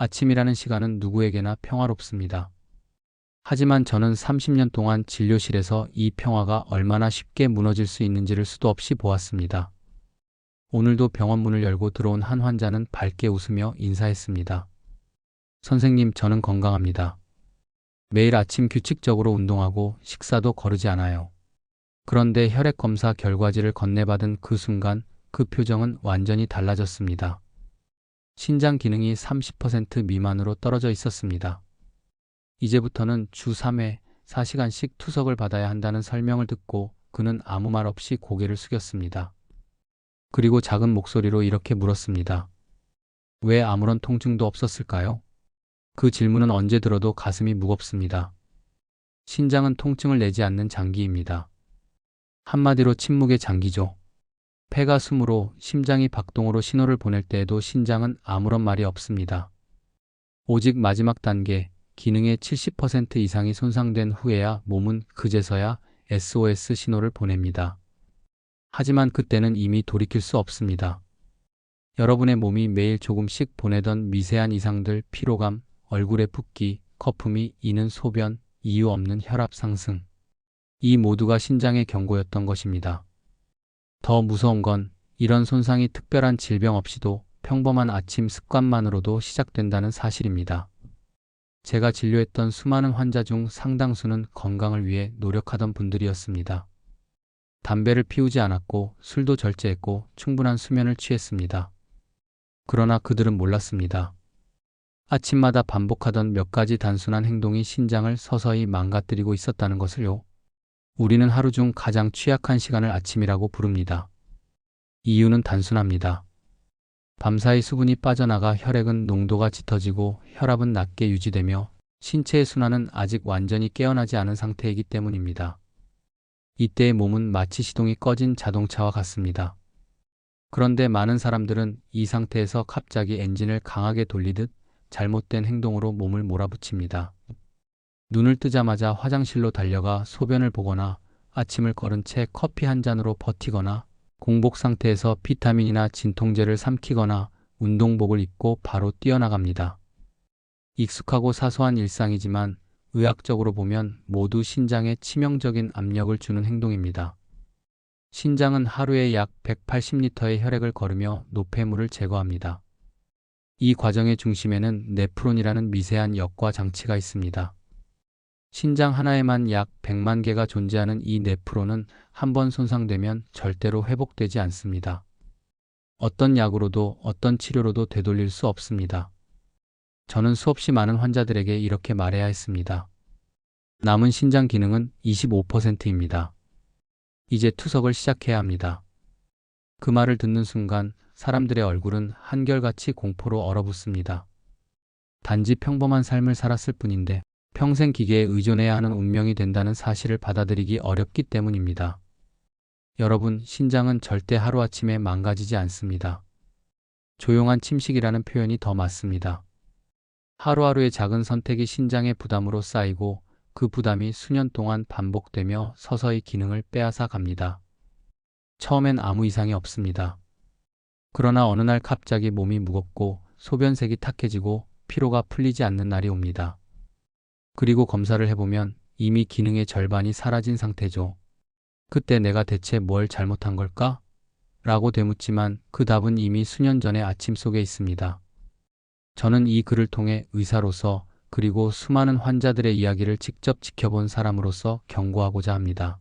아침이라는 시간은 누구에게나 평화롭습니다. 하지만 저는 30년 동안 진료실에서 이 평화가 얼마나 쉽게 무너질 수 있는지를 수도 없이 보았습니다. 오늘도 병원 문을 열고 들어온 한 환자는 밝게 웃으며 인사했습니다. 선생님, 저는 건강합니다. 매일 아침 규칙적으로 운동하고 식사도 거르지 않아요. 그런데 혈액 검사 결과지를 건네받은 그 순간 그 표정은 완전히 달라졌습니다. 신장 기능이 30% 미만으로 떨어져 있었습니다. 이제부터는 주 3회 4시간씩 투석을 받아야 한다는 설명을 듣고 그는 아무 말 없이 고개를 숙였습니다. 그리고 작은 목소리로 이렇게 물었습니다. 왜 아무런 통증도 없었을까요? 그 질문은 언제 들어도 가슴이 무겁습니다. 신장은 통증을 내지 않는 장기입니다. 한마디로 침묵의 장기죠. 폐가 숨으로, 심장이 박동으로 신호를 보낼 때에도 신장은 아무런 말이 없습니다. 오직 마지막 단계, 기능의 70% 이상이 손상된 후에야 몸은 그제서야 SOS 신호를 보냅니다. 하지만 그때는 이미 돌이킬 수 없습니다. 여러분의 몸이 매일 조금씩 보내던 미세한 이상들, 피로감, 얼굴에 붓기, 거품이 이는 소변, 이유 없는 혈압 상승. 이 모두가 신장의 경고였던 것입니다. 더 무서운 건 이런 손상이 특별한 질병 없이도 평범한 아침 습관만으로도 시작된다는 사실입니다. 제가 진료했던 수많은 환자 중 상당수는 건강을 위해 노력하던 분들이었습니다. 담배를 피우지 않았고 술도 절제했고 충분한 수면을 취했습니다. 그러나 그들은 몰랐습니다. 아침마다 반복하던 몇 가지 단순한 행동이 신장을 서서히 망가뜨리고 있었다는 것을요. 우리는 하루 중 가장 취약한 시간을 아침이라고 부릅니다. 이유는 단순합니다. 밤사이 수분이 빠져나가 혈액은 농도가 짙어지고 혈압은 낮게 유지되며 신체의 순환은 아직 완전히 깨어나지 않은 상태이기 때문입니다. 이때의 몸은 마치 시동이 꺼진 자동차와 같습니다. 그런데 많은 사람들은 이 상태에서 갑자기 엔진을 강하게 돌리듯 잘못된 행동으로 몸을 몰아붙입니다. 눈을 뜨자마자 화장실로 달려가 소변을 보거나 아침을 거른 채 커피 한 잔으로 버티거나 공복 상태에서 비타민이나 진통제를 삼키거나 운동복을 입고 바로 뛰어나갑니다. 익숙하고 사소한 일상이지만 의학적으로 보면 모두 신장에 치명적인 압력을 주는 행동입니다. 신장은 하루에 약 180리터의 혈액을 거르며 노폐물을 제거합니다. 이 과정의 중심에는 네프론이라는 미세한 역과 장치가 있습니다. 신장 하나에만 약 100만 개가 존재하는 이 네프론은 한 번 손상되면 절대로 회복되지 않습니다. 어떤 약으로도 어떤 치료로도 되돌릴 수 없습니다. 저는 수없이 많은 환자들에게 이렇게 말해야 했습니다. 남은 신장 기능은 25%입니다. 이제 투석을 시작해야 합니다. 그 말을 듣는 순간 사람들의 얼굴은 한결같이 공포로 얼어붙습니다. 단지 평범한 삶을 살았을 뿐인데 평생 기계에 의존해야 하는 운명이 된다는 사실을 받아들이기 어렵기 때문입니다. 여러분, 신장은 절대 하루아침에 망가지지 않습니다. 조용한 침식이라는 표현이 더 맞습니다. 하루하루의 작은 선택이 신장의 부담으로 쌓이고 그 부담이 수년 동안 반복되며 서서히 기능을 빼앗아 갑니다. 처음엔 아무 이상이 없습니다. 그러나 어느 날 갑자기 몸이 무겁고 소변색이 탁해지고 피로가 풀리지 않는 날이 옵니다. 그리고 검사를 해보면 이미 기능의 절반이 사라진 상태죠. 그때 내가 대체 뭘 잘못한 걸까? 라고 되묻지만 그 답은 이미 수년 전의 아침 속에 있습니다. 저는 이 글을 통해 의사로서 그리고 수많은 환자들의 이야기를 직접 지켜본 사람으로서 경고하고자 합니다.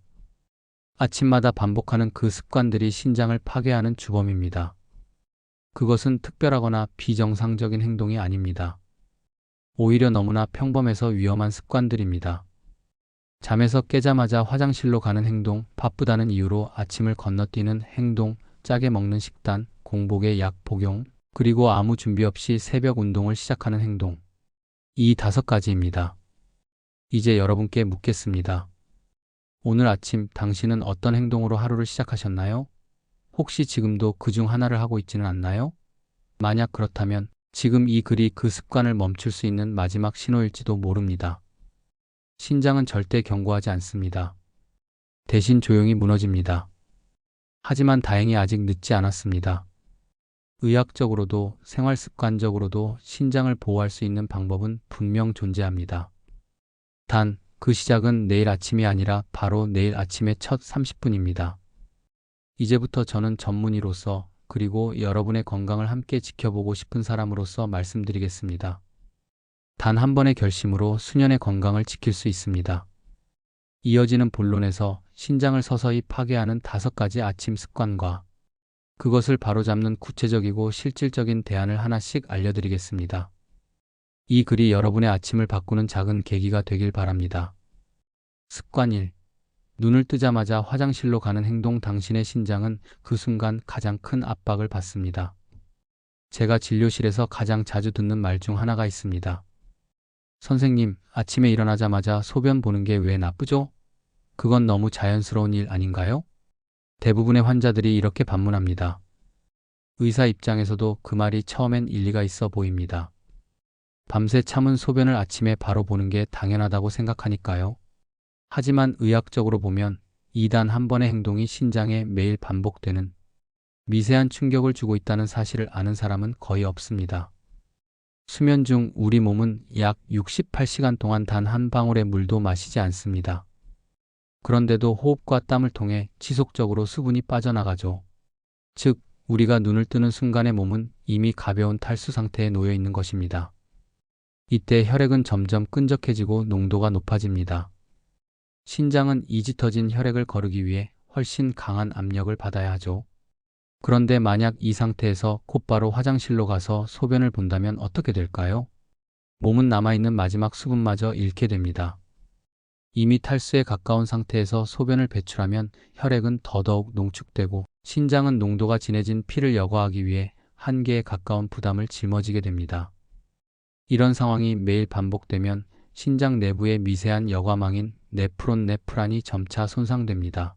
아침마다 반복하는 그 습관들이 신장을 파괴하는 주범입니다. 그것은 특별하거나 비정상적인 행동이 아닙니다. 오히려 너무나 평범해서 위험한 습관들입니다. 잠에서 깨자마자 화장실로 가는 행동, 바쁘다는 이유로 아침을 건너뛰는 행동, 짜게 먹는 식단, 공복에 약 복용, 그리고 아무 준비 없이 새벽 운동을 시작하는 행동. 이 5가지입니다. 이제 여러분께 묻겠습니다. 오늘 아침 당신은 어떤 행동으로 하루를 시작하셨나요? 혹시 지금도 그중 하나를 하고 있지는 않나요? 만약 그렇다면 지금 이 글이 그 습관을 멈출 수 있는 마지막 신호일지도 모릅니다. 신장은 절대 경고하지 않습니다. 대신 조용히 무너집니다. 하지만 다행히 아직 늦지 않았습니다. 의학적으로도 생활 습관적으로도 신장을 보호할 수 있는 방법은 분명 존재합니다. 단, 그 시작은 내일 아침이 아니라 바로 내일 아침의 첫 30분입니다. 이제부터 저는 전문의로서 그리고 여러분의 건강을 함께 지켜보고 싶은 사람으로서 말씀드리겠습니다. 단 한 번의 결심으로 수년의 건강을 지킬 수 있습니다. 이어지는 본론에서 신장을 서서히 파괴하는 5가지 아침 습관과 그것을 바로잡는 구체적이고 실질적인 대안을 하나씩 알려드리겠습니다. 이 글이 여러분의 아침을 바꾸는 작은 계기가 되길 바랍니다. 습관 1. 눈을 뜨자마자 화장실로 가는 행동. 당신의 신장은 그 순간 가장 큰 압박을 받습니다. 제가 진료실에서 가장 자주 듣는 말 중 하나가 있습니다. 선생님, 아침에 일어나자마자 소변 보는 게 왜 나쁘죠? 그건 너무 자연스러운 일 아닌가요? 대부분의 환자들이 이렇게 반문합니다. 의사 입장에서도 그 말이 처음엔 일리가 있어 보입니다. 밤새 참은 소변을 아침에 바로 보는 게 당연하다고 생각하니까요. 하지만 의학적으로 보면 이 단 한 번의 행동이 신장에 매일 반복되는 미세한 충격을 주고 있다는 사실을 아는 사람은 거의 없습니다. 수면 중 우리 몸은 약 68시간 동안 단 한 방울의 물도 마시지 않습니다. 그런데도 호흡과 땀을 통해 지속적으로 수분이 빠져나가죠. 즉, 우리가 눈을 뜨는 순간의 몸은 이미 가벼운 탈수 상태에 놓여 있는 것입니다. 이때 혈액은 점점 끈적해지고 농도가 높아집니다. 신장은 이 짙어진 혈액을 거르기 위해 훨씬 강한 압력을 받아야 하죠. 그런데 만약 이 상태에서 곧바로 화장실로 가서 소변을 본다면 어떻게 될까요? 몸은 남아있는 마지막 수분마저 잃게 됩니다. 이미 탈수에 가까운 상태에서 소변을 배출하면 혈액은 더더욱 농축되고 신장은 농도가 진해진 피를 여과하기 위해 한계에 가까운 부담을 짊어지게 됩니다. 이런 상황이 매일 반복되면 신장 내부의 미세한 여과망인 네프론이 점차 손상됩니다.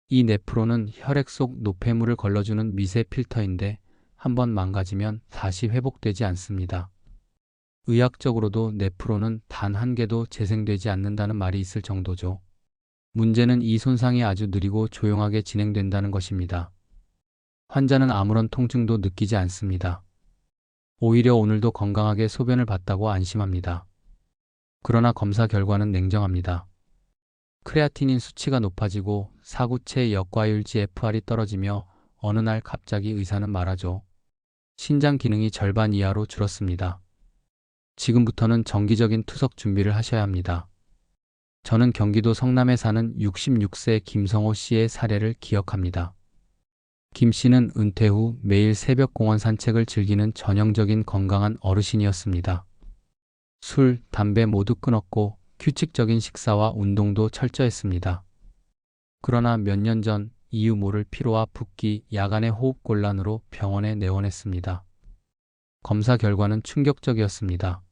이 네프론은 혈액 속 노폐물을 걸러주는 미세 필터인데 한번 망가지면 다시 회복되지 않습니다. 의학적으로도 네프론은 단 한 개도 재생되지 않는다는 말이 있을 정도죠. 문제는 이 손상이 아주 느리고 조용하게 진행된다는 것입니다. 환자는 아무런 통증도 느끼지 않습니다. 오히려 오늘도 건강하게 소변을 봤다고 안심합니다. 그러나 검사 결과는 냉정합니다. 크레아티닌 수치가 높아지고 사구체 역과율 GFR이 떨어지며 어느 날 갑자기 의사는 말하죠. 신장 기능이 절반 이하로 줄었습니다. 지금부터는 정기적인 투석 준비를 하셔야 합니다. 저는 경기도 성남에 사는 66세 김성호 씨의 사례를 기억합니다. 김 씨는 은퇴 후 매일 새벽 공원 산책을 즐기는 전형적인 건강한 어르신이었습니다. 술, 담배 모두 끊었고 규칙적인 식사와 운동도 철저했습니다. 그러나 몇 년 전 이유 모를 피로와 붓기, 야간의 호흡곤란으로 병원에 내원했습니다. 검사 결과는 충격적이었습니다.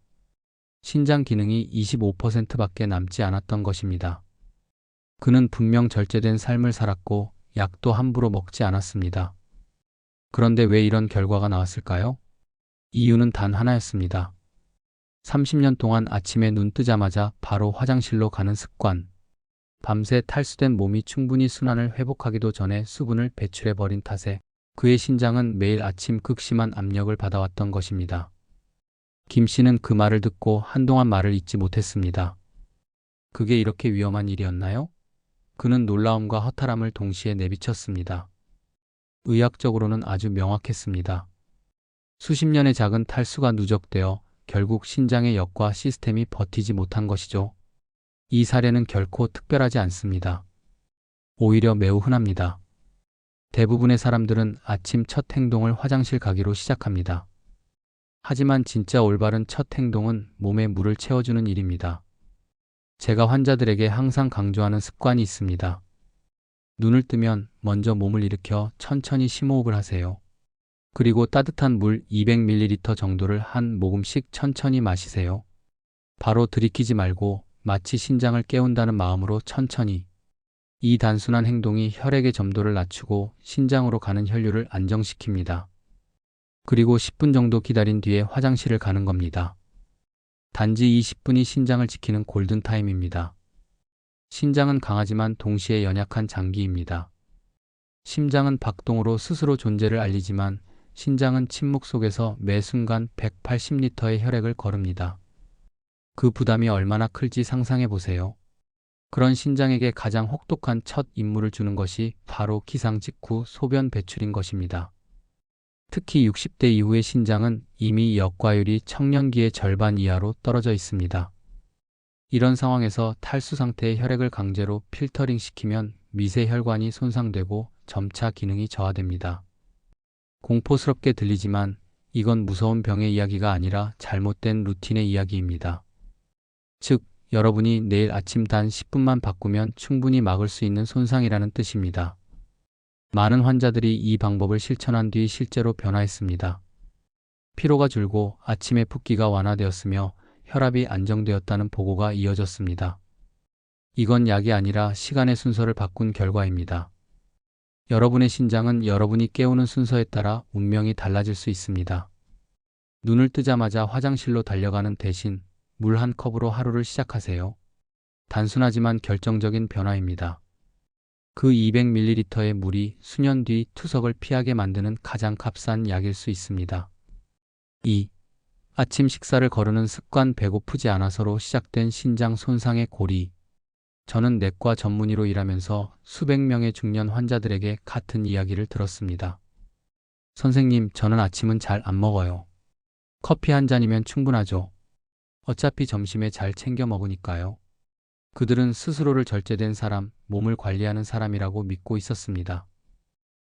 신장 기능이 25%밖에 남지 않았던 것입니다. 그는 분명 절제된 삶을 살았고 약도 함부로 먹지 않았습니다. 그런데 왜 이런 결과가 나왔을까요? 이유는 단 하나였습니다. 30년 동안 아침에 눈 뜨자마자 바로 화장실로 가는 습관. 밤새 탈수된 몸이 충분히 순환을 회복하기도 전에 수분을 배출해버린 탓에 그의 신장은 매일 아침 극심한 압력을 받아왔던 것입니다. 김 씨는 그 말을 듣고 한동안 말을 잇지 못했습니다. 그게 이렇게 위험한 일이었나요? 그는 놀라움과 허탈함을 동시에 내비쳤습니다. 의학적으로는 아주 명확했습니다. 수십 년의 작은 탈수가 누적되어 결국 신장의 역과 시스템이 버티지 못한 것이죠. 이 사례는 결코 특별하지 않습니다. 오히려 매우 흔합니다. 대부분의 사람들은 아침 첫 행동을 화장실 가기로 시작합니다. 하지만 진짜 올바른 첫 행동은 몸에 물을 채워주는 일입니다. 제가 환자들에게 항상 강조하는 습관이 있습니다. 눈을 뜨면 먼저 몸을 일으켜 천천히 심호흡을 하세요. 그리고 따뜻한 물 200ml 정도를 한 모금씩 천천히 마시세요. 바로 들이키지 말고 마치 신장을 깨운다는 마음으로 천천히. 이 단순한 행동이 혈액의 점도를 낮추고 신장으로 가는 혈류를 안정시킵니다. 그리고 10분 정도 기다린 뒤에 화장실을 가는 겁니다. 단지 이 10분이 신장을 지키는 골든타임입니다. 신장은 강하지만 동시에 연약한 장기입니다. 심장은 박동으로 스스로 존재를 알리지만 신장은 침묵 속에서 매 순간 180리터의 혈액을 거릅니다. 그 부담이 얼마나 클지 상상해 보세요. 그런 신장에게 가장 혹독한 첫 임무를 주는 것이 바로 기상 직후 소변 배출인 것입니다. 특히 60대 이후의 신장은 이미 역과율이 청년기의 절반 이하로 떨어져 있습니다. 이런 상황에서 탈수 상태의 혈액을 강제로 필터링 시키면 미세 혈관이 손상되고 점차 기능이 저하됩니다. 공포스럽게 들리지만 이건 무서운 병의 이야기가 아니라 잘못된 루틴의 이야기입니다. 즉, 여러분이 내일 아침 단 10분만 바꾸면 충분히 막을 수 있는 손상이라는 뜻입니다. 많은 환자들이 이 방법을 실천한 뒤 실제로 변화했습니다. 피로가 줄고 아침에 붓기가 완화되었으며 혈압이 안정되었다는 보고가 이어졌습니다. 이건 약이 아니라 시간의 순서를 바꾼 결과입니다. 여러분의 신장은 여러분이 깨우는 순서에 따라 운명이 달라질 수 있습니다. 눈을 뜨자마자 화장실로 달려가는 대신 물 한 컵으로 하루를 시작하세요. 단순하지만 결정적인 변화입니다. 그 200ml의 물이 수년 뒤 투석을 피하게 만드는 가장 값싼 약일 수 있습니다. 2. 아침 식사를 거르는 습관. 배고프지 않아서로 시작된 신장 손상의 고리. 저는 내과 전문의로 일하면서 수백 명의 중년 환자들에게 같은 이야기를 들었습니다. 선생님, 저는 아침은 잘 안 먹어요. 커피 한 잔이면 충분하죠. 어차피 점심에 잘 챙겨 먹으니까요. 그들은 스스로를 절제된 사람, 몸을 관리하는 사람이라고 믿고 있었습니다.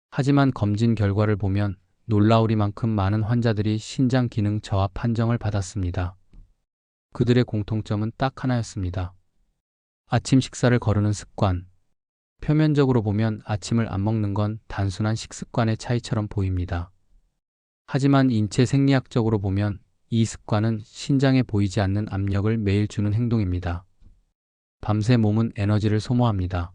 하지만 검진 결과를 보면 놀라우리만큼 많은 환자들이 신장 기능 저하 판정을 받았습니다. 그들의 공통점은 딱 하나였습니다. 아침 식사를 거르는 습관. 표면적으로 보면 아침을 안 먹는 건 단순한 식습관의 차이처럼 보입니다. 하지만 인체 생리학적으로 보면 이 습관은 신장에 보이지 않는 압력을 매일 주는 행동입니다. 밤새 몸은 에너지를 소모합니다.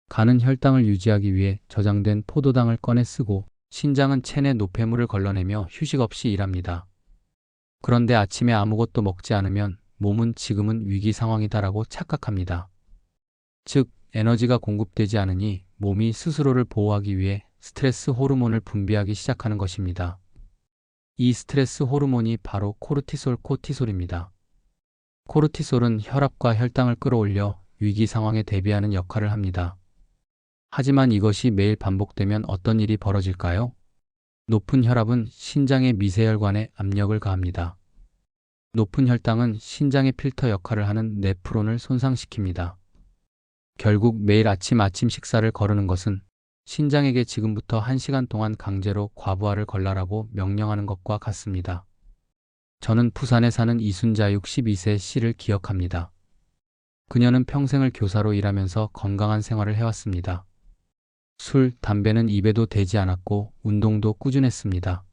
간은 혈당을 유지하기 위해 저장된 포도당을 꺼내 쓰고 신장은 체내 노폐물을 걸러내며 휴식 없이 일합니다. 그런데 아침에 아무것도 먹지 않으면 몸은 지금은 위기 상황이다라고 착각합니다. 즉, 에너지가 공급되지 않으니 몸이 스스로를 보호하기 위해 스트레스 호르몬을 분비하기 시작하는 것입니다. 이 스트레스 호르몬이 바로 코르티솔입니다. 코르티솔은 혈압과 혈당을 끌어올려 위기 상황에 대비하는 역할을 합니다. 하지만 이것이 매일 반복되면 어떤 일이 벌어질까요? 높은 혈압은 신장의 미세혈관에 압력을 가합니다. 높은 혈당은 신장의 필터 역할을 하는 네프론을 손상시킵니다. 결국 매일 아침 식사를 거르는 것은 신장에게 지금부터 1시간 동안 강제로 과부하를 걸라라고 명령하는 것과 같습니다. 저는 부산에 사는 이순자육 12세 씨를 기억합니다. 그녀는 평생을 교사로 일하면서 건강한 생활을 해왔습니다. 술, 담배는 입에도 대지 않았고 운동도 꾸준했습니다.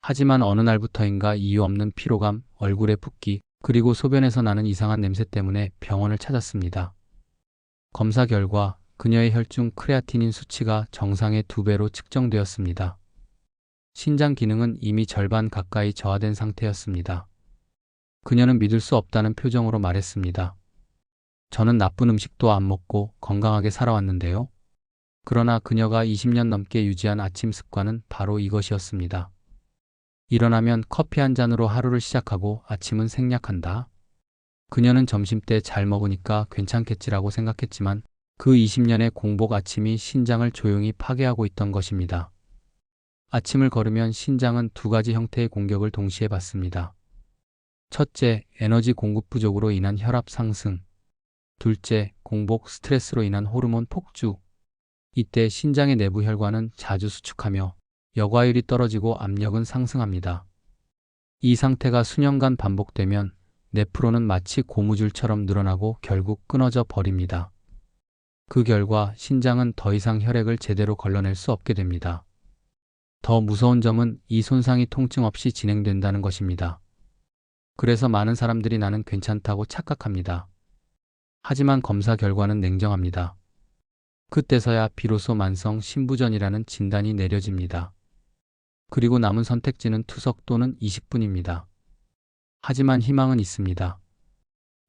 하지만 어느 날부터인가 이유 없는 피로감, 얼굴에 붓기, 그리고 소변에서 나는 이상한 냄새 때문에 병원을 찾았습니다. 검사 결과 그녀의 혈중 크레아티닌 수치가 정상의 2배로 측정되었습니다. 신장 기능은 이미 절반 가까이 저하된 상태였습니다. 그녀는 믿을 수 없다는 표정으로 말했습니다. 저는 나쁜 음식도 안 먹고 건강하게 살아왔는데요. 그러나 그녀가 20년 넘게 유지한 아침 습관은 바로 이것이었습니다. 일어나면 커피 한 잔으로 하루를 시작하고 아침은 생략한다. 그녀는 점심때 잘 먹으니까 괜찮겠지라고 생각했지만 그 20년의 공복 아침이 신장을 조용히 파괴하고 있던 것입니다. 아침을 걸으면 신장은 2가지 형태의 공격을 동시에 받습니다. 첫째, 에너지 공급 부족으로 인한 혈압 상승. 둘째, 공복 스트레스로 인한 호르몬 폭주. 이때 신장의 내부 혈관은 자주 수축하며 여과율이 떨어지고 압력은 상승합니다. 이 상태가 수년간 반복되면 네프론은 마치 고무줄처럼 늘어나고 결국 끊어져 버립니다. 그 결과 신장은 더 이상 혈액을 제대로 걸러낼 수 없게 됩니다. 더 무서운 점은 이 손상이 통증 없이 진행된다는 것입니다. 그래서 많은 사람들이 나는 괜찮다고 착각합니다. 하지만 검사 결과는 냉정합니다. 그때서야 비로소 만성 신부전이라는 진단이 내려집니다. 그리고 남은 선택지는 투석 또는 이식뿐입니다. 하지만 희망은 있습니다.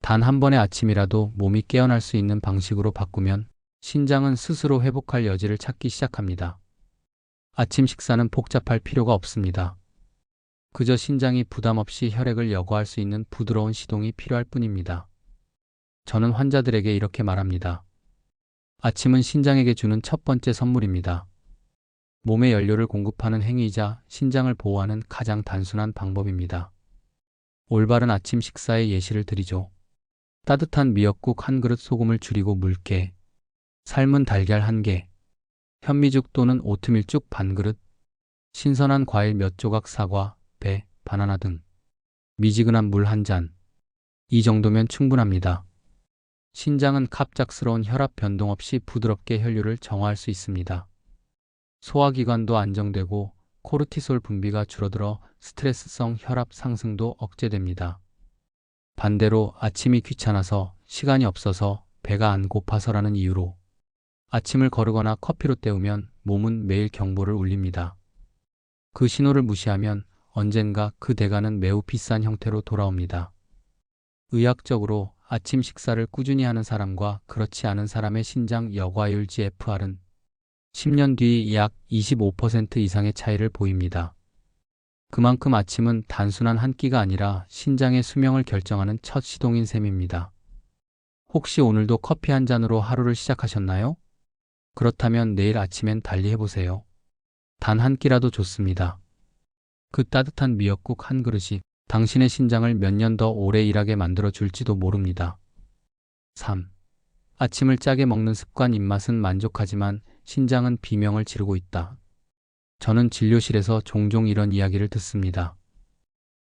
단 한 번의 아침이라도 몸이 깨어날 수 있는 방식으로 바꾸면 신장은 스스로 회복할 여지를 찾기 시작합니다. 아침 식사는 복잡할 필요가 없습니다. 그저 신장이 부담 없이 혈액을 여과할 수 있는 부드러운 시동이 필요할 뿐입니다. 저는 환자들에게 이렇게 말합니다. 아침은 신장에게 주는 첫 번째 선물입니다. 몸에 연료를 공급하는 행위이자 신장을 보호하는 가장 단순한 방법입니다. 올바른 아침 식사의 예시를 드리죠. 따뜻한 미역국 한 그릇, 소금을 줄이고 물개, 삶은 달걀 한 개, 현미죽 또는 오트밀죽 반 그릇, 신선한 과일 몇 조각, 사과, 배, 바나나 등, 미지근한 물 한 잔. 이 정도면 충분합니다. 신장은 갑작스러운 혈압 변동 없이 부드럽게 혈류를 정화할 수 있습니다. 소화기관도 안정되고 코르티솔 분비가 줄어들어 스트레스성 혈압 상승도 억제됩니다. 반대로 아침이 귀찮아서, 시간이 없어서, 배가 안 고파서라는 이유로 아침을 거르거나 커피로 때우면 몸은 매일 경보를 울립니다. 그 신호를 무시하면 언젠가 그 대가는 매우 비싼 형태로 돌아옵니다. 의학적으로 아침 식사를 꾸준히 하는 사람과 그렇지 않은 사람의 신장 여과율 GFR은 10년 뒤 약 25% 이상의 차이를 보입니다. 그만큼 아침은 단순한 한 끼가 아니라 신장의 수명을 결정하는 첫 시동인 셈입니다. 혹시 오늘도 커피 한 잔으로 하루를 시작하셨나요? 그렇다면 내일 아침엔 달리 해보세요. 단 한 끼라도 좋습니다. 그 따뜻한 미역국 한 그릇이 당신의 신장을 몇 년 더 오래 일하게 만들어 줄지도 모릅니다. 3. 아침을 짜게 먹는 습관. 입맛은 만족하지만 신장은 비명을 지르고 있다. 저는 진료실에서 종종 이런 이야기를 듣습니다.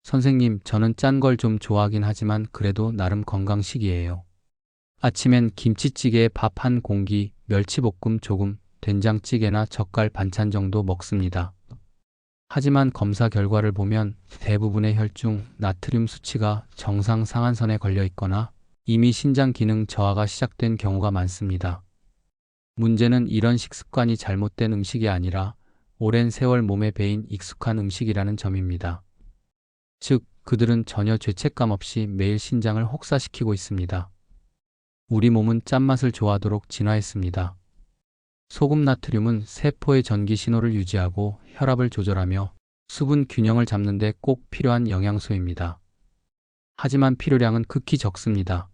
선생님, 저는 짠 걸 좀 좋아하긴 하지만 그래도 나름 건강식이에요. 아침엔 김치찌개에 밥 한 공기, 멸치볶음 조금, 된장찌개나 젓갈 반찬 정도 먹습니다. 하지만 검사 결과를 보면 대부분의 혈중 나트륨 수치가 정상 상한선에 걸려 있거나 이미 신장 기능 저하가 시작된 경우가 많습니다. 문제는 이런 식습관이 잘못된 음식이 아니라 오랜 세월 몸에 배인 익숙한 음식이라는 점입니다. 즉, 그들은 전혀 죄책감 없이 매일 신장을 혹사시키고 있습니다. 우리 몸은 짠맛을 좋아하도록 진화했습니다. 소금 나트륨은 세포의 전기 신호를 유지하고 혈압을 조절하며 수분 균형을 잡는 데 꼭 필요한 영양소입니다. 하지만 필요량은 극히 적습니다.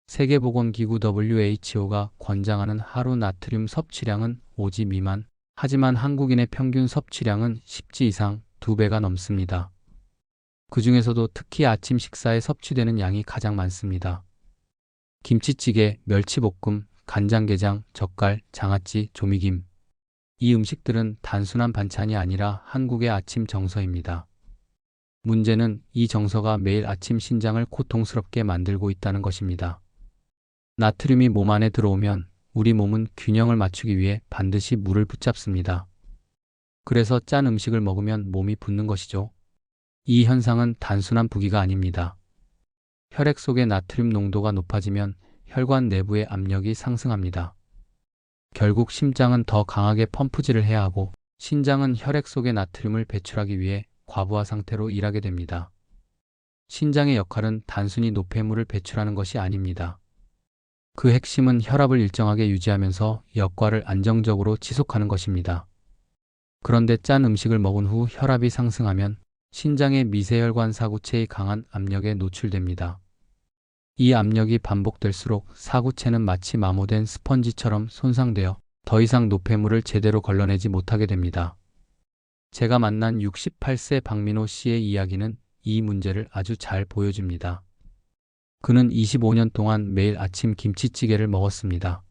세계보건기구 WHO가 권장하는 하루 나트륨 섭취량은 5지 미만, 하지만 한국인의 평균 섭취량은 10지 이상, 2배가 넘습니다. 그 중에서도 특히 아침 식사에 섭취되는 양이 가장 많습니다. 김치찌개, 멸치볶음, 간장게장, 젓갈, 장아찌, 조미김. 이 음식들은 단순한 반찬이 아니라 한국의 아침 정서입니다. 문제는 이 정서가 매일 아침 신장을 고통스럽게 만들고 있다는 것입니다. 나트륨이 몸 안에 들어오면 우리 몸은 균형을 맞추기 위해 반드시 물을 붙잡습니다. 그래서 짠 음식을 먹으면 몸이 붓는 것이죠. 이 현상은 단순한 부기가 아닙니다. 혈액 속의 나트륨 농도가 높아지면 혈관 내부의 압력이 상승합니다. 결국 심장은 더 강하게 펌프질을 해야 하고 신장은 혈액 속의 나트륨을 배출하기 위해 과부하 상태로 일하게 됩니다. 신장의 역할은 단순히 노폐물을 배출하는 것이 아닙니다. 그 핵심은 혈압을 일정하게 유지하면서 역과를 안정적으로 지속하는 것입니다. 그런데 짠 음식을 먹은 후 혈압이 상승하면 신장의 미세혈관 사구체의 강한 압력에 노출됩니다. 이 압력이 반복될수록 사구체는 마치 마모된 스펀지처럼 손상되어 더 이상 노폐물을 제대로 걸러내지 못하게 됩니다. 제가 만난 68세 박민호 씨의 이야기는 이 문제를 아주 잘 보여줍니다. 그는 25년 동안 매일 아침 김치찌개를 먹었습니다.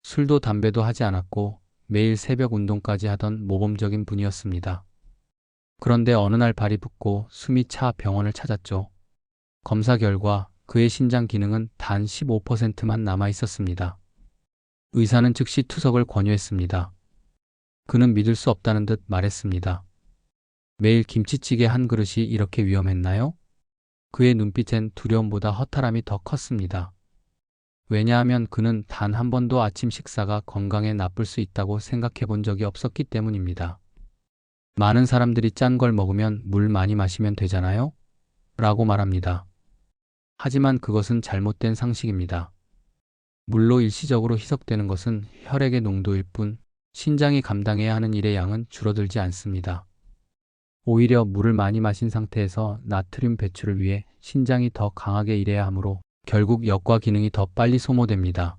술도 담배도 하지 않았고 매일 새벽 운동까지 하던 모범적인 분이었습니다. 그런데 어느 날 발이 붓고 숨이 차 병원을 찾았죠. 검사 결과 그의 신장 기능은 단 15%만 남아 있었습니다. 의사는 즉시 투석을 권유했습니다. 그는 믿을 수 없다는 듯 말했습니다. 매일 김치찌개 한 그릇이 이렇게 위험했나요? 그의 눈빛엔 두려움보다 허탈함이 더 컸습니다. 왜냐하면 그는 단 한 번도 아침 식사가 건강에 나쁠 수 있다고 생각해 본 적이 없었기 때문입니다. 많은 사람들이 짠 걸 먹으면 물 많이 마시면 되잖아요? 라고 말합니다. 하지만 그것은 잘못된 상식입니다. 물로 일시적으로 희석되는 것은 혈액의 농도일 뿐 신장이 감당해야 하는 일의 양은 줄어들지 않습니다. 오히려 물을 많이 마신 상태에서 나트륨 배출을 위해 신장이 더 강하게 일해야 하므로 결국 역과 기능이 더 빨리 소모됩니다.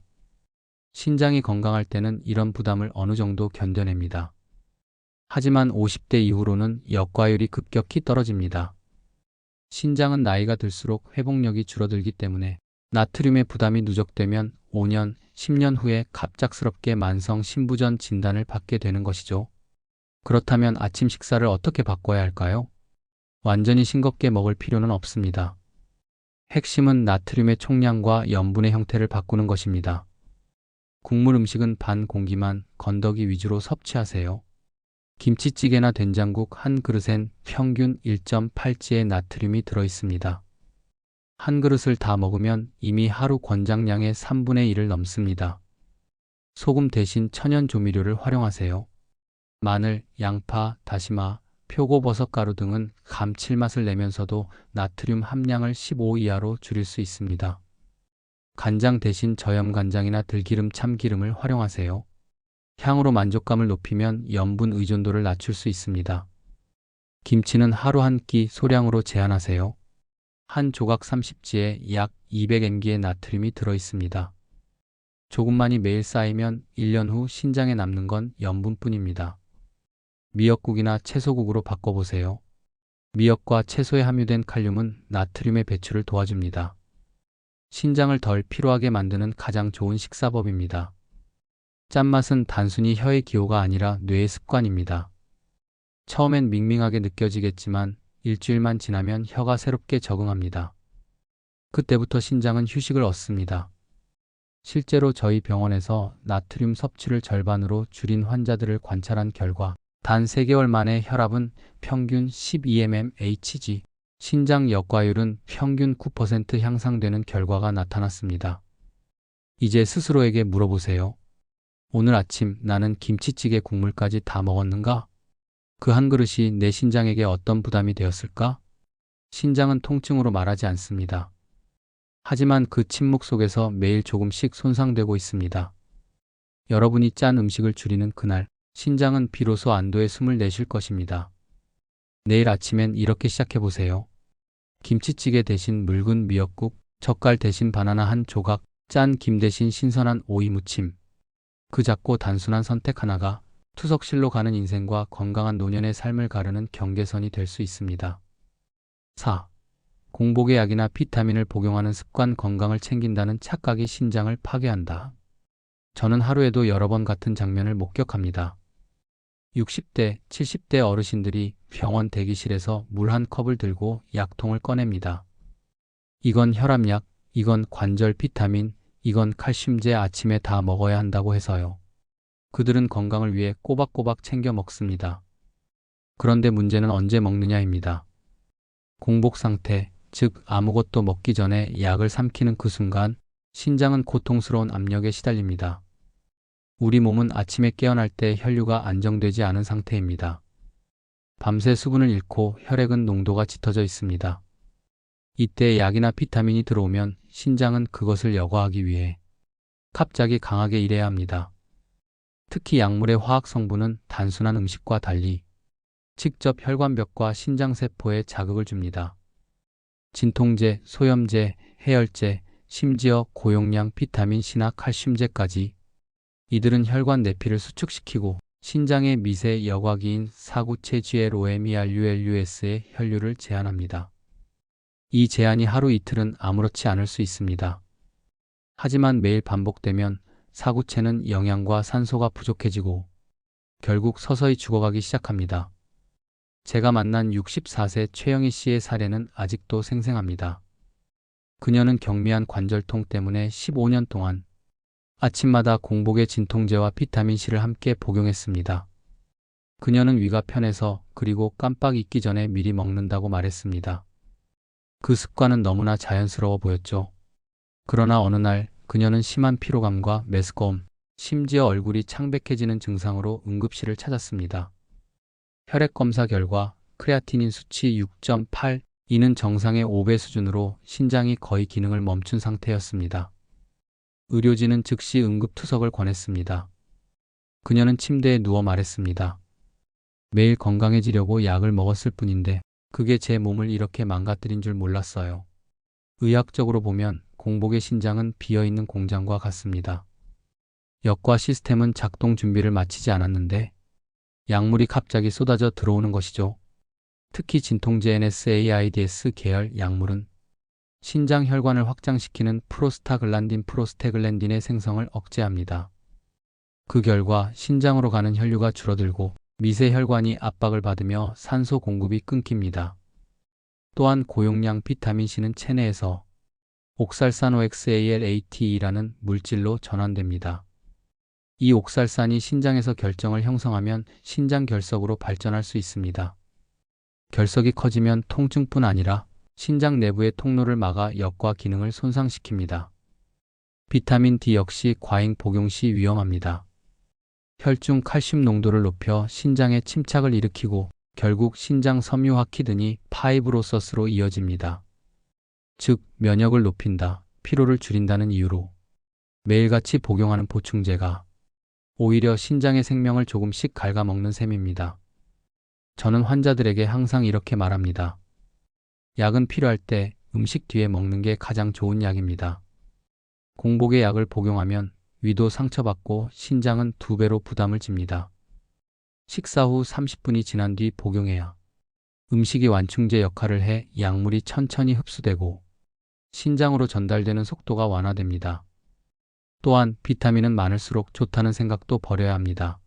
신장이 건강할 때는 이런 부담을 어느 정도 견뎌냅니다. 하지만 50대 이후로는 역과율이 급격히 떨어집니다. 신장은 나이가 들수록 회복력이 줄어들기 때문에 나트륨의 부담이 누적되면 5년, 10년 후에 갑작스럽게 만성 신부전 진단을 받게 되는 것이죠. 그렇다면 아침 식사를 어떻게 바꿔야 할까요? 완전히 싱겁게 먹을 필요는 없습니다. 핵심은 나트륨의 총량과 염분의 형태를 바꾸는 것입니다. 국물 음식은 반 공기만 건더기 위주로 섭취하세요. 김치찌개나 된장국 한 그릇엔 평균 1.8g의 나트륨이 들어있습니다. 한 그릇을 다 먹으면 이미 하루 권장량의 3분의 1을 넘습니다. 소금 대신 천연 조미료를 활용하세요. 마늘, 양파, 다시마, 표고버섯 가루 등은 감칠맛을 내면서도 나트륨 함량을 15 이하로 줄일 수 있습니다. 간장 대신 저염간장이나 들기름, 참기름을 활용하세요. 향으로 만족감을 높이면 염분 의존도를 낮출 수 있습니다. 김치는 하루 한 끼 소량으로 제한하세요. 한 조각 30g에 약 200mg의 나트륨이 들어있습니다. 조금만이 매일 쌓이면 1년 후 신장에 남는 건 염분뿐입니다. 미역국이나 채소국으로 바꿔보세요. 미역과 채소에 함유된 칼륨은 나트륨의 배출을 도와줍니다. 신장을 덜 피로하게 만드는 가장 좋은 식사법입니다. 짠맛은 단순히 혀의 기호가 아니라 뇌의 습관입니다. 처음엔 밍밍하게 느껴지겠지만 일주일만 지나면 혀가 새롭게 적응합니다. 그때부터 신장은 휴식을 얻습니다. 실제로 저희 병원에서 나트륨 섭취를 절반으로 줄인 환자들을 관찰한 결과 단 3개월 만에 혈압은 평균 12mmHg, 신장 역과율은 평균 9% 향상되는 결과가 나타났습니다. 이제 스스로에게 물어보세요. 오늘 아침 나는 김치찌개 국물까지 다 먹었는가? 그 한 그릇이 내 신장에게 어떤 부담이 되었을까? 신장은 통증으로 말하지 않습니다. 하지만 그 침묵 속에서 매일 조금씩 손상되고 있습니다. 여러분이 짠 음식을 줄이는 그날, 신장은 비로소 안도의 숨을 내쉴 것입니다. 내일 아침엔 이렇게 시작해보세요. 김치찌개 대신 묽은 미역국, 젓갈 대신 바나나 한 조각, 짠 김 대신 신선한 오이 무침. 그 작고 단순한 선택 하나가 투석실로 가는 인생과 건강한 노년의 삶을 가르는 경계선이 될 수 있습니다. 4. 공복에 약이나 비타민을 복용하는 습관 건강을 챙긴다는 착각이 신장을 파괴한다. 저는 하루에도 여러 번 같은 장면을 목격합니다. 60대, 70대 어르신들이 병원 대기실에서 물 한 컵을 들고 약통을 꺼냅니다. 이건 혈압약, 이건 관절 비타민, 이건 칼슘제 아침에 다 먹어야 한다고 해서요. 그들은 건강을 위해 꼬박꼬박 챙겨 먹습니다. 그런데 문제는 언제 먹느냐입니다. 공복 상태, 즉 아무것도 먹기 전에 약을 삼키는 그 순간 신장은 고통스러운 압력에 시달립니다. 우리 몸은 아침에 깨어날 때 혈류가 안정되지 않은 상태입니다. 밤새 수분을 잃고 혈액은 농도가 짙어져 있습니다. 이때 약이나 비타민이 들어오면 신장은 그것을 여과하기 위해 갑자기 강하게 일해야 합니다. 특히 약물의 화학 성분은 단순한 음식과 달리 직접 혈관벽과 신장세포에 자극을 줍니다. 진통제, 소염제, 해열제, 심지어 고용량 비타민 C나 칼슘제까지 이들은 혈관 내피를 수축시키고 신장의 미세 여과기인 사구체지의 로에미알류엘류에스의 혈류를 제한합니다. 이 제한이 하루 이틀은 아무렇지 않을 수 있습니다. 하지만 매일 반복되면 사구체는 영양과 산소가 부족해지고 결국 서서히 죽어가기 시작합니다. 제가 만난 64세 최영희 씨의 사례는 아직도 생생합니다. 그녀는 경미한 관절통 때문에 15년 동안 아침마다 공복에 진통제와 비타민C를 함께 복용했습니다. 그녀는 위가 편해서 그리고 깜빡 잊기 전에 미리 먹는다고 말했습니다. 그 습관은 너무나 자연스러워 보였죠. 그러나 어느 날 그녀는 심한 피로감과 메스꺼움, 심지어 얼굴이 창백해지는 증상으로 응급실을 찾았습니다. 혈액 검사 결과 크레아티닌 수치 6.8, 이는 정상의 5배 수준으로 신장이 거의 기능을 멈춘 상태였습니다. 의료진은 즉시 응급투석을 권했습니다. 그녀는 침대에 누워 말했습니다. 매일 건강해지려고 약을 먹었을 뿐인데 그게 제 몸을 이렇게 망가뜨린 줄 몰랐어요. 의학적으로 보면 공복의 신장은 비어있는 공장과 같습니다. 역과 시스템은 작동 준비를 마치지 않았는데 약물이 갑자기 쏟아져 들어오는 것이죠. 특히 진통제 NSAIDS 계열 약물은 신장 혈관을 확장시키는 프로스타글란딘의 생성을 억제합니다. 그 결과 신장으로 가는 혈류가 줄어들고 미세 혈관이 압박을 받으며 산소 공급이 끊깁니다. 또한 고용량 비타민 C는 체내에서 옥살산OXALATE라는 물질로 전환됩니다. 이 옥살산이 신장에서 결정을 형성하면 신장 결석으로 발전할 수 있습니다. 결석이 커지면 통증뿐 아니라 신장 내부의 통로를 막아 역과 기능을 손상시킵니다. 비타민 D 역시 과잉 복용 시 위험합니다. 혈중 칼슘 농도를 높여 신장에 침착을 일으키고 결국 신장 섬유화키 등이 파이브로서스로 이어집니다. 즉, 면역을 높인다, 피로를 줄인다는 이유로 매일같이 복용하는 보충제가 오히려 신장의 생명을 조금씩 갉아먹는 셈입니다. 저는 환자들에게 항상 이렇게 말합니다. 약은 필요할 때 음식 뒤에 먹는 게 가장 좋은 약입니다. 공복의 약을 복용하면 위도 상처받고 신장은 2배로 부담을 집니다. 식사 후 30분이 지난 뒤 복용해야 음식이 완충제 역할을 해 약물이 천천히 흡수되고 신장으로 전달되는 속도가 완화됩니다. 또한 비타민은 많을수록 좋다는 생각도 버려야 합니다.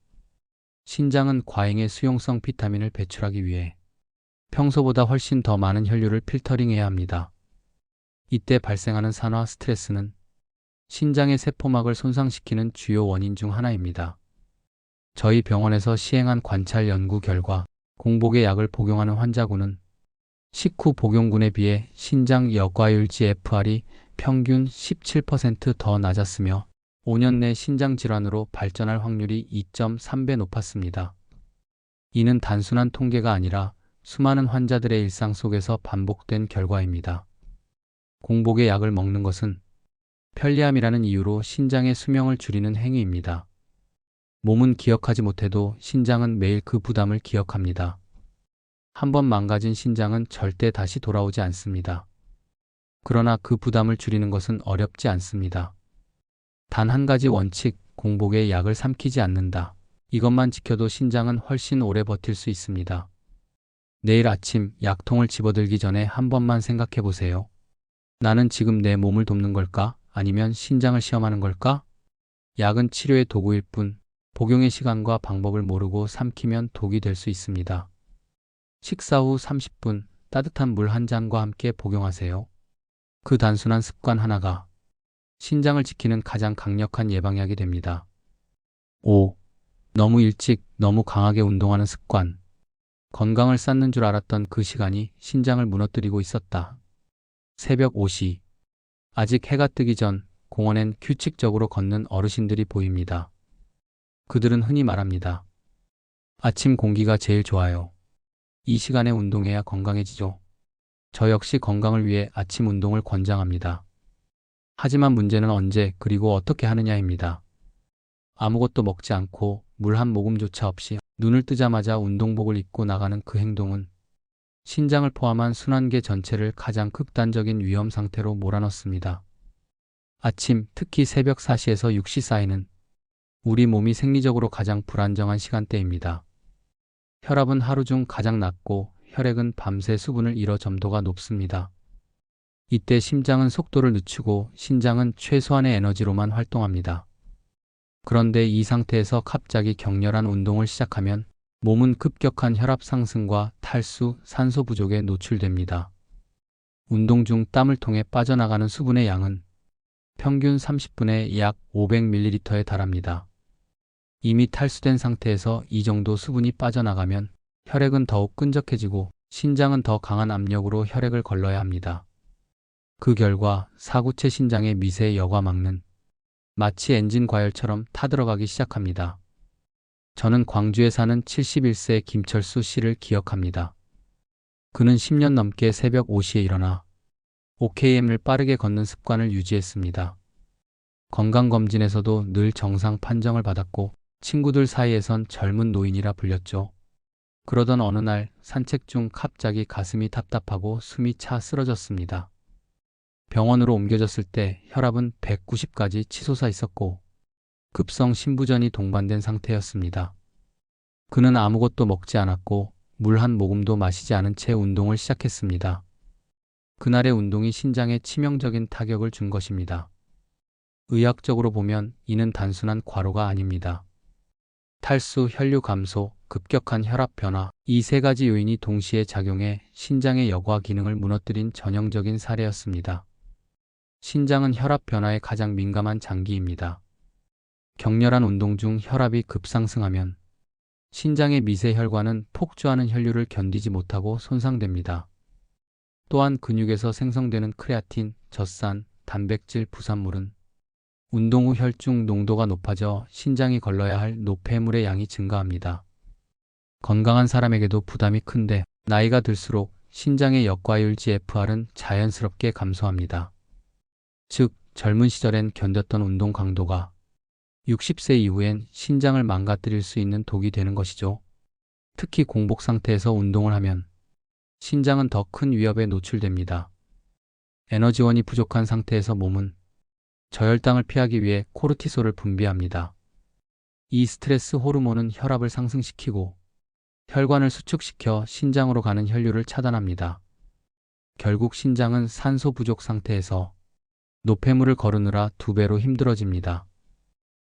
신장은 과잉의 수용성 비타민을 배출하기 위해 평소보다 훨씬 더 많은 혈류를 필터링해야 합니다. 이때 발생하는 산화 스트레스는 신장의 세포막을 손상시키는 주요 원인 중 하나입니다. 저희 병원에서 시행한 관찰 연구 결과 공복의 약을 복용하는 환자군은 식후 복용군에 비해 신장 역과율 GFR이 평균 17% 더 낮았으며 5년 내 신장 질환으로 발전할 확률이 2.3배 높았습니다. 이는 단순한 통계가 아니라 수많은 환자들의 일상 속에서 반복된 결과입니다. 공복의 약을 먹는 것은 편리함이라는 이유로 신장의 수명을 줄이는 행위입니다. 몸은 기억하지 못해도 신장은 매일 그 부담을 기억합니다. 한번 망가진 신장은 절대 다시 돌아오지 않습니다. 그러나 그 부담을 줄이는 것은 어렵지 않습니다. 단 한 가지 원칙, 공복에 약을 삼키지 않는다. 이것만 지켜도 신장은 훨씬 오래 버틸 수 있습니다. 내일 아침 약통을 집어들기 전에 한 번만 생각해 보세요. 나는 지금 내 몸을 돕는 걸까? 아니면 신장을 시험하는 걸까? 약은 치료의 도구일 뿐, 복용의 시간과 방법을 모르고 삼키면 독이 될 수 있습니다. 식사 후 30분 따뜻한 물 한 잔과 함께 복용하세요. 그 단순한 습관 하나가 신장을 지키는 가장 강력한 예방약이 됩니다. 5. 너무 일찍, 너무 강하게 운동하는 습관. 건강을 쌓는 줄 알았던 그 시간이 신장을 무너뜨리고 있었다. 새벽 5시. 아직 해가 뜨기 전 공원엔 규칙적으로 걷는 어르신들이 보입니다. 그들은 흔히 말합니다. 아침 공기가 제일 좋아요. 이 시간에 운동해야 건강해지죠. 저 역시 건강을 위해 아침 운동을 권장합니다. 하지만 문제는 언제 그리고 어떻게 하느냐입니다. 아무것도 먹지 않고 물 한 모금조차 없이 눈을 뜨자마자 운동복을 입고 나가는 그 행동은 신장을 포함한 순환계 전체를 가장 극단적인 위험 상태로 몰아넣습니다. 아침, 특히 새벽 4시에서 6시 사이는 우리 몸이 생리적으로 가장 불안정한 시간대입니다. 혈압은 하루 중 가장 낮고 혈액은 밤새 수분을 잃어 점도가 높습니다. 이때 심장은 속도를 늦추고 신장은 최소한의 에너지로만 활동합니다. 그런데 이 상태에서 갑자기 격렬한 운동을 시작하면 몸은 급격한 혈압 상승과 탈수, 산소 부족에 노출됩니다. 운동 중 땀을 통해 빠져나가는 수분의 양은 평균 30분에 약 500ml에 달합니다. 이미 탈수된 상태에서 이 정도 수분이 빠져나가면 혈액은 더욱 끈적해지고 신장은 더 강한 압력으로 혈액을 걸러야 합니다. 그 결과 사구체 신장의 미세 여과 막는 마치 엔진 과열처럼 타들어가기 시작합니다. 저는 광주에 사는 71세 김철수 씨를 기억합니다. 그는 10년 넘게 새벽 5시에 일어나 OKM을 빠르게 걷는 습관을 유지했습니다. 건강검진에서도 늘 정상 판정을 받았고 친구들 사이에선 젊은 노인이라 불렸죠. 그러던 어느 날 산책 중 갑자기 가슴이 답답하고 숨이 차 쓰러졌습니다. 병원으로 옮겨졌을 때 혈압은 190까지 치솟아 있었고 급성 심부전이 동반된 상태였습니다. 그는 아무것도 먹지 않았고 물 한 모금도 마시지 않은 채 운동을 시작했습니다. 그날의 운동이 신장에 치명적인 타격을 준 것입니다. 의학적으로 보면 이는 단순한 과로가 아닙니다. 탈수, 혈류 감소, 급격한 혈압 변화, 이 세 가지 요인이 동시에 작용해 신장의 여과 기능을 무너뜨린 전형적인 사례였습니다. 신장은 혈압 변화에 가장 민감한 장기입니다. 격렬한 운동 중 혈압이 급상승하면 신장의 미세혈관은 폭주하는 혈류를 견디지 못하고 손상됩니다. 또한 근육에서 생성되는 크레아틴, 젖산, 단백질, 부산물은 운동 후 혈중 농도가 높아져 신장이 걸러야 할 노폐물의 양이 증가합니다. 건강한 사람에게도 부담이 큰데 나이가 들수록 신장의 역과율 GFR은 자연스럽게 감소합니다. 즉, 젊은 시절엔 견뎠던 운동 강도가 60세 이후엔 신장을 망가뜨릴 수 있는 독이 되는 것이죠. 특히 공복 상태에서 운동을 하면 신장은 더 큰 위협에 노출됩니다. 에너지원이 부족한 상태에서 몸은 저혈당을 피하기 위해 코르티솔을 분비합니다. 이 스트레스 호르몬은 혈압을 상승시키고 혈관을 수축시켜 신장으로 가는 혈류를 차단합니다. 결국 신장은 산소 부족 상태에서 노폐물을 거르느라 2배로 힘들어집니다.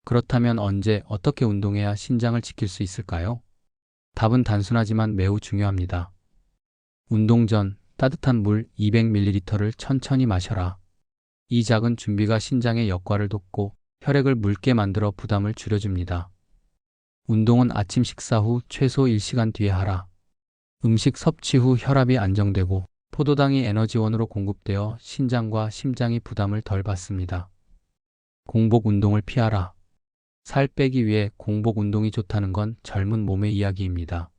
그렇다면 언제 어떻게 운동해야 신장을 지킬 수 있을까요? 답은 단순하지만 매우 중요합니다. 운동 전 따뜻한 물 200ml를 천천히 마셔라. 이 작은 준비가 신장의 역과를 돕고 혈액을 묽게 만들어 부담을 줄여줍니다. 운동은 아침 식사 후 최소 1시간 뒤에 하라. 음식 섭취 후 혈압이 안정되고 포도당이 에너지원으로 공급되어 신장과 심장이 부담을 덜 받습니다. 공복 운동을 피하라. 살 빼기 위해 공복 운동이 좋다는 건 젊은 몸의 이야기입니다.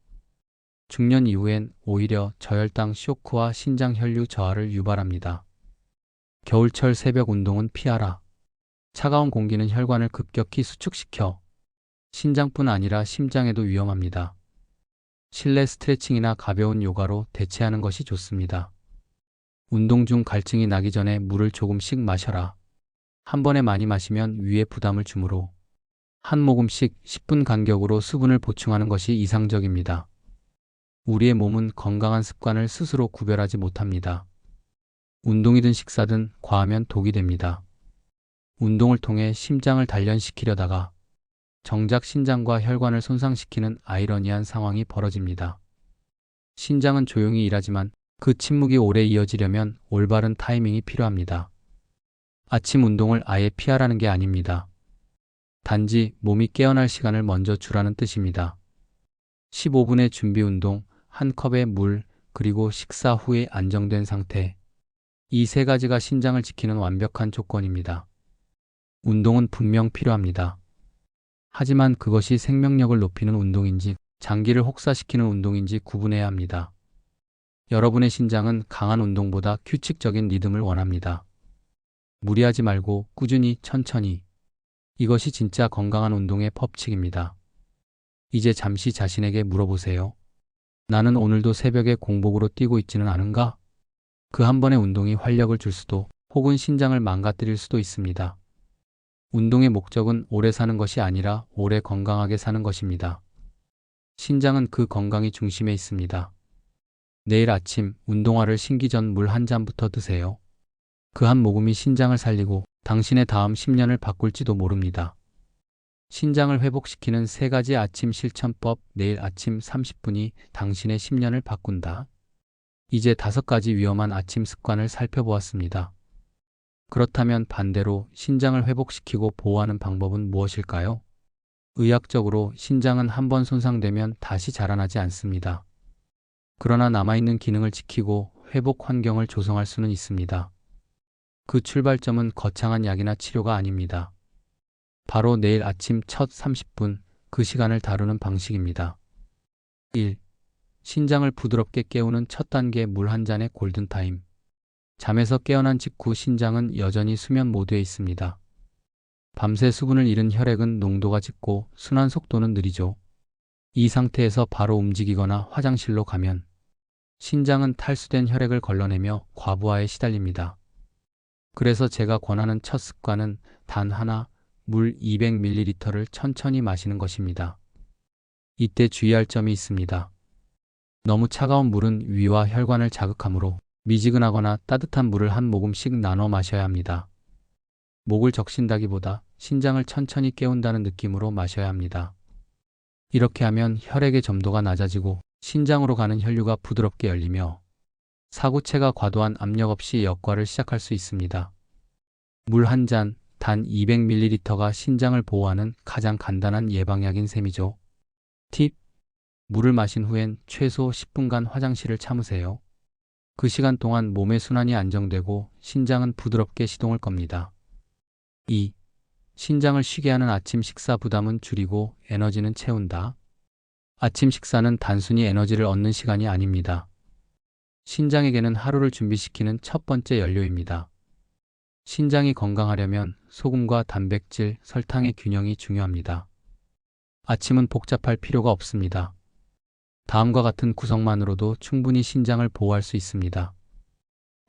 중년 이후엔 오히려 저혈당 쇼크와 신장 혈류 저하를 유발합니다. 겨울철 새벽 운동은 피하라. 차가운 공기는 혈관을 급격히 수축시켜 신장뿐 아니라 심장에도 위험합니다. 실내 스트레칭이나 가벼운 요가로 대체하는 것이 좋습니다. 운동 중 갈증이 나기 전에 물을 조금씩 마셔라. 한 번에 많이 마시면 위에 부담을 주므로 한 모금씩 10분 간격으로 수분을 보충하는 것이 이상적입니다. 우리의 몸은 건강한 습관을 스스로 구별하지 못합니다. 운동이든 식사든 과하면 독이 됩니다. 운동을 통해 심장을 단련시키려다가 정작 신장과 혈관을 손상시키는 아이러니한 상황이 벌어집니다. 신장은 조용히 일하지만 그 침묵이 오래 이어지려면 올바른 타이밍이 필요합니다. 아침 운동을 아예 피하라는 게 아닙니다. 단지 몸이 깨어날 시간을 먼저 주라는 뜻입니다. 15분의 준비 운동, 한 컵의 물, 그리고 식사 후에 안정된 상태. 이 세 가지가 신장을 지키는 완벽한 조건입니다. 운동은 분명 필요합니다. 하지만 그것이 생명력을 높이는 운동인지 장기를 혹사시키는 운동인지 구분해야 합니다. 여러분의 신장은 강한 운동보다 규칙적인 리듬을 원합니다. 무리하지 말고 꾸준히 천천히. 이것이 진짜 건강한 운동의 법칙입니다. 이제 잠시 자신에게 물어보세요. 나는 오늘도 새벽에 공복으로 뛰고 있지는 않은가? 그 한 번의 운동이 활력을 줄 수도 혹은 신장을 망가뜨릴 수도 있습니다. 운동의 목적은 오래 사는 것이 아니라 오래 건강하게 사는 것입니다. 신장은 그 건강이 중심에 있습니다. 내일 아침 운동화를 신기 전 물 한 잔부터 드세요. 그 한 모금이 신장을 살리고 당신의 다음 10년을 바꿀지도 모릅니다. 신장을 회복시키는 3가지 아침 실천법. 내일 아침 30분이 당신의 10년을 바꾼다. 이제 5가지 위험한 아침 습관을 살펴보았습니다. 그렇다면 반대로 신장을 회복시키고 보호하는 방법은 무엇일까요? 의학적으로 신장은 한 번 손상되면 다시 자라나지 않습니다. 그러나 남아있는 기능을 지키고 회복 환경을 조성할 수는 있습니다. 그 출발점은 거창한 약이나 치료가 아닙니다. 바로 내일 아침 첫 30분, 그 시간을 다루는 방식입니다. 1. 신장을 부드럽게 깨우는 첫 단계. 물 한 잔의 골든타임. 잠에서 깨어난 직후 신장은 여전히 수면 모드에 있습니다. 밤새 수분을 잃은 혈액은 농도가 짙고 순환 속도는 느리죠. 이 상태에서 바로 움직이거나 화장실로 가면 신장은 탈수된 혈액을 걸러내며 과부하에 시달립니다. 그래서 제가 권하는 첫 습관은 단 하나, 물 200ml를 천천히 마시는 것입니다. 이때 주의할 점이 있습니다. 너무 차가운 물은 위와 혈관을 자극하므로 미지근하거나 따뜻한 물을 한 모금씩 나눠 마셔야 합니다. 목을 적신다기보다 신장을 천천히 깨운다는 느낌으로 마셔야 합니다. 이렇게 하면 혈액의 점도가 낮아지고 신장으로 가는 혈류가 부드럽게 열리며 사구체가 과도한 압력 없이 역과를 시작할 수 있습니다. 물 한 잔, 단 200ml가 신장을 보호하는 가장 간단한 예방약인 셈이죠. 팁! 물을 마신 후엔 최소 10분간 화장실을 참으세요. 그 시간 동안 몸의 순환이 안정되고 신장은 부드럽게 시동을 겁니다. 2. 신장을 쉬게 하는 아침 식사 부담은 줄이고 에너지는 채운다. 아침 식사는 단순히 에너지를 얻는 시간이 아닙니다. 신장에게는 하루를 준비시키는 첫 번째 연료입니다. 신장이 건강하려면 소금과 단백질, 설탕의 균형이 중요합니다. 아침은 복잡할 필요가 없습니다. 다음과 같은 구성만으로도 충분히 신장을 보호할 수 있습니다.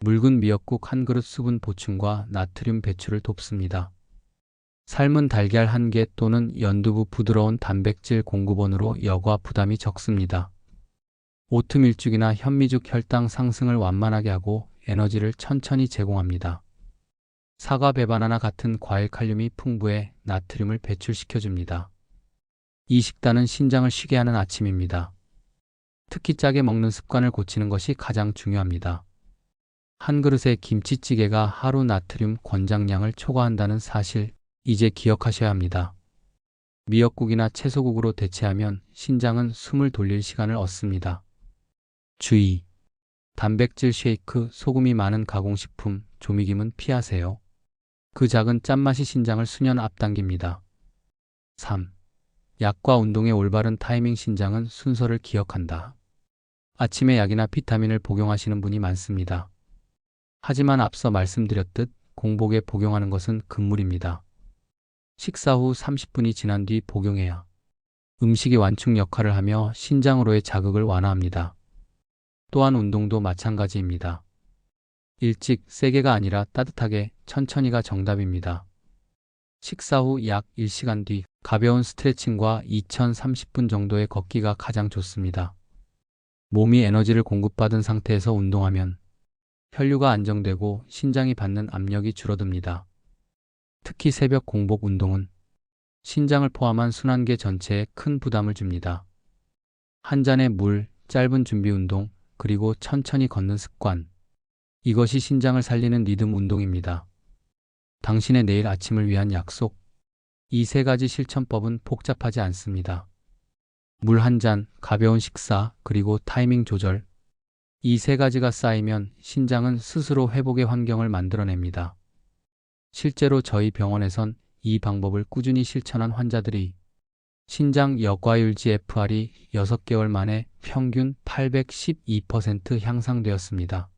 묽은 미역국 한 그릇 수분 보충과 나트륨 배출을 돕습니다. 삶은 달걀 1개 또는 연두부 부드러운 단백질 공급원으로 여과 부담이 적습니다. 오트밀죽이나 현미죽 혈당 상승을 완만하게 하고 에너지를 천천히 제공합니다. 사과, 배바나나 같은 과일 칼륨이 풍부해 나트륨을 배출시켜줍니다. 이 식단은 신장을 쉬게 하는 아침입니다. 특히 짜게 먹는 습관을 고치는 것이 가장 중요합니다. 한 그릇의 김치찌개가 하루 나트륨 권장량을 초과한다는 사실, 이제 기억하셔야 합니다. 미역국이나 채소국으로 대체하면 신장은 숨을 돌릴 시간을 얻습니다. 주의! 단백질 쉐이크, 소금이 많은 가공식품, 조미김은 피하세요. 그 작은 짠맛이 신장을 수년 앞당깁니다. 3. 약과 운동의 올바른 타이밍. 신장은 순서를 기억한다. 아침에 약이나 비타민을 복용하시는 분이 많습니다. 하지만 앞서 말씀드렸듯 공복에 복용하는 것은 금물입니다. 식사 후 30분이 지난 뒤 복용해야 음식이 완충 역할을 하며 신장으로의 자극을 완화합니다. 또한 운동도 마찬가지입니다. 일찍, 세게가 아니라 따뜻하게, 천천히가 정답입니다. 식사 후 약 1시간 뒤 가벼운 스트레칭과 2030분 정도의 걷기가 가장 좋습니다. 몸이 에너지를 공급받은 상태에서 운동하면 혈류가 안정되고 신장이 받는 압력이 줄어듭니다. 특히 새벽 공복 운동은 신장을 포함한 순환계 전체에 큰 부담을 줍니다. 한 잔의 물, 짧은 준비 운동, 그리고 천천히 걷는 습관. 이것이 신장을 살리는 리듬 운동입니다. 당신의 내일 아침을 위한 약속. 이 3가지 실천법은 복잡하지 않습니다. 물 한 잔, 가벼운 식사, 그리고 타이밍 조절. 이 3가지가 쌓이면 신장은 스스로 회복의 환경을 만들어냅니다. 실제로 저희 병원에선 이 방법을 꾸준히 실천한 환자들이 신장 역과율 GFR이 6개월 만에 평균 812% 향상되었습니다.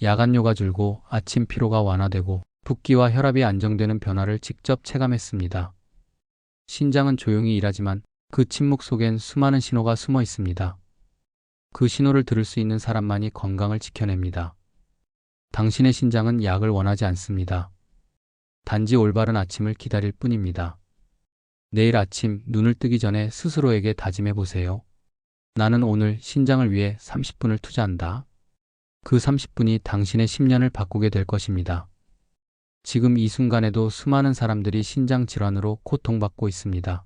야간뇨가 줄고 아침 피로가 완화되고 붓기와 혈압이 안정되는 변화를 직접 체감했습니다. 신장은 조용히 일하지만 그 침묵 속엔 수많은 신호가 숨어 있습니다. 그 신호를 들을 수 있는 사람만이 건강을 지켜냅니다. 당신의 신장은 약을 원하지 않습니다. 단지 올바른 아침을 기다릴 뿐입니다. 내일 아침 눈을 뜨기 전에 스스로에게 다짐해 보세요. 나는 오늘 신장을 위해 30분을 투자한다. 그 30분이 당신의 10년을 바꾸게 될 것입니다. 지금 이 순간에도 수많은 사람들이 신장 질환으로 고통받고 있습니다.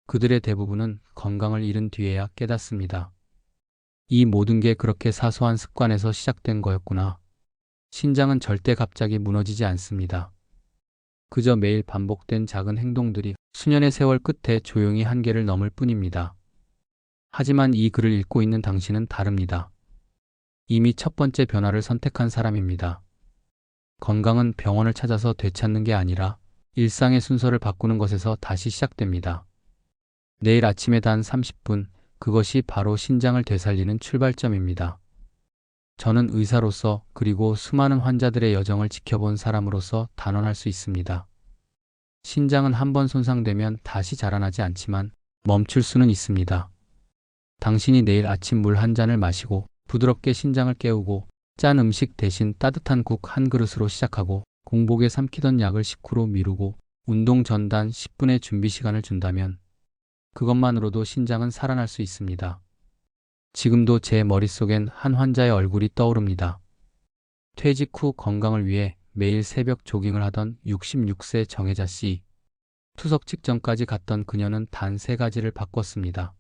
그들의 대부분은 건강을 잃은 뒤에야 깨닫습니다. 이 모든 게 그렇게 사소한 습관에서 시작된 거였구나. 신장은 절대 갑자기 무너지지 않습니다. 그저 매일 반복된 작은 행동들이 수년의 세월 끝에 조용히 한계를 넘을 뿐입니다. 하지만 이 글을 읽고 있는 당신은 다릅니다. 이미 첫 번째 변화를 선택한 사람입니다. 건강은 병원을 찾아서 되찾는 게 아니라 일상의 순서를 바꾸는 것에서 다시 시작됩니다. 내일 아침에 단 30분, 그것이 바로 신장을 되살리는 출발점입니다. 저는 의사로서 그리고 수많은 환자들의 여정을 지켜본 사람으로서 단언할 수 있습니다. 신장은 한번 손상되면 다시 자라나지 않지만 멈출 수는 있습니다. 당신이 내일 아침 물 한 잔을 마시고 부드럽게 신장을 깨우고 짠 음식 대신 따뜻한 국 한 그릇으로 시작하고 공복에 삼키던 약을 식후로 미루고 운동 전단 10분의 준비 시간을 준다면 그것만으로도 신장은 살아날 수 있습니다. 지금도 제 머릿속엔 한 환자의 얼굴이 떠오릅니다. 퇴직 후 건강을 위해 매일 새벽 조깅을 하던 66세 정혜자 씨. 투석 직전까지 갔던 그녀는 단 3가지를 바꿨습니다.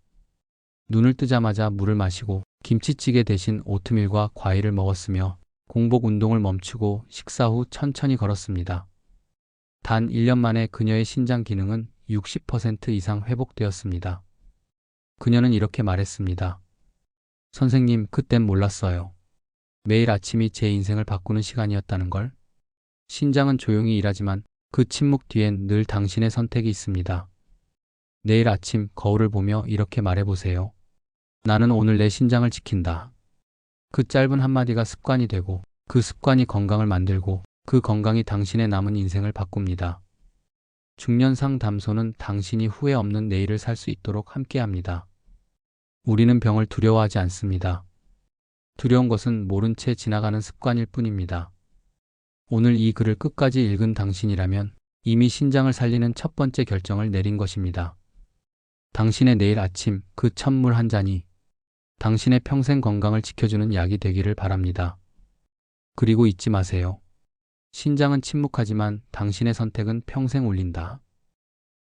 눈을 뜨자마자 물을 마시고 김치찌개 대신 오트밀과 과일을 먹었으며 공복 운동을 멈추고 식사 후 천천히 걸었습니다. 단 1년 만에 그녀의 신장 기능은 60% 이상 회복되었습니다. 그녀는 이렇게 말했습니다. 선생님, 그땐 몰랐어요. 매일 아침이 제 인생을 바꾸는 시간이었다는 걸. 신장은 조용히 일하지만 그 침묵 뒤엔 늘 당신의 선택이 있습니다. 내일 아침 거울을 보며 이렇게 말해보세요. 나는 오늘 내 신장을 지킨다. 그 짧은 한마디가 습관이 되고 그 습관이 건강을 만들고 그 건강이 당신의 남은 인생을 바꿉니다. 중년상 담소는 당신이 후회 없는 내일을 살 수 있도록 함께합니다. 우리는 병을 두려워하지 않습니다. 두려운 것은 모른 채 지나가는 습관일 뿐입니다. 오늘 이 글을 끝까지 읽은 당신이라면 이미 신장을 살리는 첫 번째 결정을 내린 것입니다. 당신의 내일 아침 그 첫 물 한 잔이 당신의 평생 건강을 지켜주는 약이 되기를 바랍니다. 그리고 잊지 마세요. 신장은 침묵하지만 당신의 선택은 평생 울린다.